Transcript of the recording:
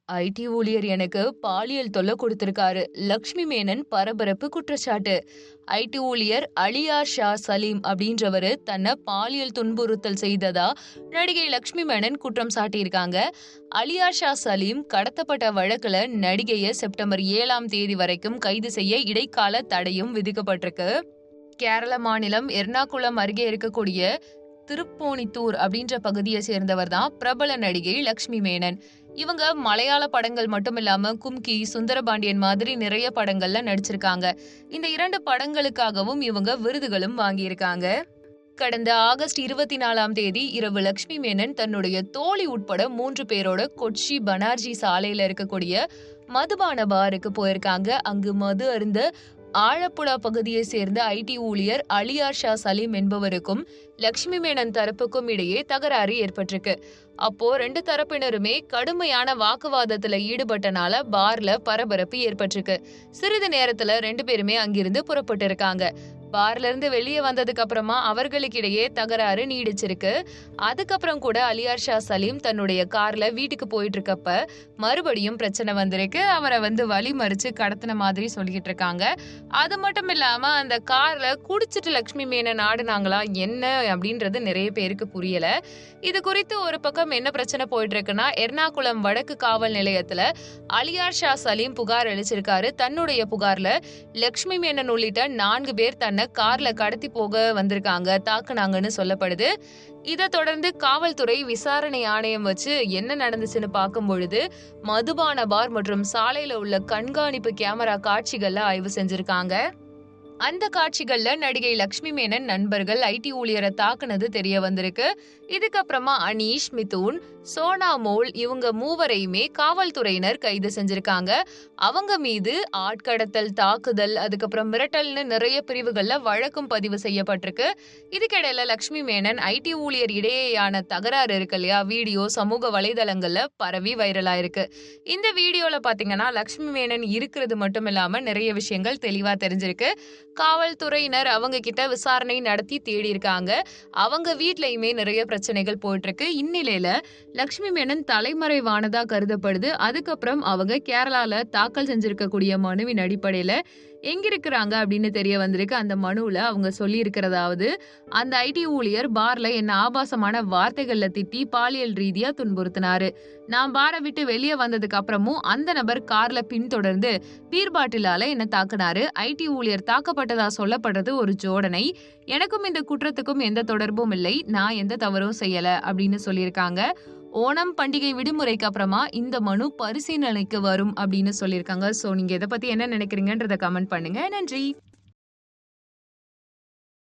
ID ஊழியர் எனக்கு பாலியல் தொல்லை கொடுத்திருக்காரு. லக்ஷ்மி மேனன் பரபரப்பு குற்றச்சாட்டு. ஐடி ஊழியர் அலியார் ஷா சலீம் அப்படின்றவரு தன்னை பாலியல் துன்புறுத்தல் செய்ததா நடிகை லக்ஷ்மி மேனன் குற்றம் சாட்டியிருக்காங்க. அலியார் ஷா சலீம் கடத்தப்பட்ட வழக்குல நடிகையை செப்டம்பர் 7ஆம் தேதி வரைக்கும் கைது செய்ய இடைக்கால தடையும் விதிக்கப்பட்டிருக்கு. கேரள மாநிலம் எர்ணாகுளம் அருகே இருக்கக்கூடிய திருப்போணித்தூர் அப்படின்ற பகுதியை சேர்ந்தவர் தான் பிரபல நடிகை லக்ஷ்மி மேனன். இவங்க மலையாள படங்கள் மட்டும் இல்லாம கும்கி, சுந்தரபாண்டியன் மாதிரி நிறைய படங்கள்ல நடிச்சிருக்காங்க. இந்த 2 படங்களுக்காகவும் இவங்க விருதுகளும் வாங்கியிருக்காங்க. கடந்த ஆகஸ்ட் 24ஆம் தேதி இரவு லக்ஷ்மி மேனன் தன்னுடைய தோழி உட்பட 3 பேரோட கொச்சி பனார்ஜி சாலையில இருக்கக்கூடிய மதுபான பாருக்கு போயிருக்காங்க. அங்கு மது அருந்த ஆழப்புழா பகுதியை சேர்ந்த ஐடி ஊழியர் அலியார் ஷா சலீம் என்பவருக்கும் லக்ஷ்மி மேனன் தரப்புக்கும் இடையே தகராறு ஏற்பட்டிருக்கு. அப்போ 2 தரப்பினருமே கடுமையான வாக்குவாதத்துல ஈடுபட்டனால பார்ல பரபரப்பு ஏற்பட்டிருக்கு. சிறிது நேரத்துல 2 பேருமே அங்கிருந்து புறப்பட்டு இருக்காங்க. பார்ல இருந்து வெளியே வந்ததுக்கு அப்புறமா அவர்களுக்கிடையே தகராறு நீடிச்சிருக்கு. அதுக்கப்புறம் கூட அலியார் ஷா சலீம் தன்னுடைய கார்ல வீட்டுக்கு போயிட்டு இருக்கப்ப மறுபடியும் பிரச்சனை வந்திருக்கு. அவரை வழி மறிச்சு கடத்தின மாதிரி சொல்லிட்டு இருக்காங்க. அது மட்டும் இல்லாம அந்த கார்ல குடிச்சிட்டு லக்ஷ்மி மேனன் ஆடுனாங்களா என்ன அப்படின்றது நிறைய பேருக்கு புரியல. இது குறித்து ஒரு பக்கம் என்ன பிரச்சனை போயிட்டு இருக்குன்னா, எர்ணாகுளம் வடக்கு காவல் நிலையத்துல அலியார் ஷா சலீம் புகார் அளிச்சிருக்காரு. தன்னுடைய புகார்ல லக்ஷ்மி மேனன் உள்ளிட்ட 4 பேர் தன்னை கார்ல கடத்தி போக வந்திருக்காங்க, தாக்குனாங்கன்னு சொல்லப்படுது. இதை தொடர்ந்து காவல்துறை விசாரணை ஆணையம் வச்சு என்ன நடந்துச்சுன்னு பார்க்கும் பொழுது மதுபான பார் மற்றும் சாலையில உள்ள கண்காணிப்பு கேமரா காட்சிகள்ல ஆய்வு செஞ்சிருக்காங்க. அந்த காட்சிகள்ல நடிகை லக்ஷ்மி மேனன் நண்பர்கள் ஐடி ஊழியரை தாக்குனது தெரிய வந்திருக்கு. இதுக்கப்புறமா அனீஷ், மிதுன், சோனா மோல் இவங்க 3வரையுமே காவல்துறையினர் கைது செஞ்சிருக்காங்க. அவங்க மீது ஆட்கடத்தல், தாக்குதல், அதுக்கப்புறம் மிரட்டல்னு நிறைய பிரிவுகள்ல வழக்கும் பதிவு செய்யப்பட்டிருக்கு. இதுக்கிடையில லக்ஷ்மி மேனன் ஐடி ஊழியர் இடையேயான தகராறு இருக்கு இல்லையா, வீடியோ சமூக வலைதளங்கள்ல பரவி வைரலா இருக்கு. இந்த வீடியோல பாத்தீங்கன்னா லக்ஷ்மி மேனன் இருக்கிறது மட்டும் இல்லாம நிறைய விஷயங்கள் தெளிவா தெரிஞ்சிருக்கு. காவல்துறையினர் அவங்க கிட்ட விசாரணை நடத்தி தேடி இருக்காங்க. அவங்க வீட்லயுமே நிறைய பிரச்சனைகள் போயிட்டு இருக்கு. இந்நிலையில லக்ஷ்மி மேனன் தலைமறைவானதா கருதப்படுது. அதுக்கப்புறம் அவங்க கேரளால தாக்கல் செஞ்சிருக்கக்கூடிய மனுவின் அடிப்படையில எங்க இருக்கிறாங்க அப்படின்னு தெரிய வந்திருக்கு. அந்த மனுவுல அவங்க சொல்லி இருக்கிறதாவது, அந்த ஐடி ஊழியர் பார்ல என்ன ஆபாசமான வார்த்தைகள்ல திட்டி பாலியல் ரீதியா துன்புறுத்தினாரு. நான் பாரை விட்டு வெளியே வந்ததுக்கு அப்புறமும் அந்த நபர் கார்ல பின்தொடர்ந்து பீர் பாட்டிலால என்ன தாக்குனாரு. ஐடி ஊழியர் தாக்கப்பட்டதா சொல்லப்படுறது ஒரு ஜோடனை. எனக்கும் இந்த குற்றத்துக்கும் எந்த தொடர்பும் இல்லை. நான் எந்த தவறும் செய்யல அப்படின்னு சொல்லியிருக்காங்க. ஓணம் பண்டிகை விடுமுறைக்கு அப்புறமா இந்த மனு பரிசீலனைக்கு வரும் அப்படின்னு சொல்லியிருக்காங்க. சோ நீங்க இதை பத்தி என்ன நினைக்கிறீங்கன்றத கமெண்ட் பண்ணுங்க. நன்றி.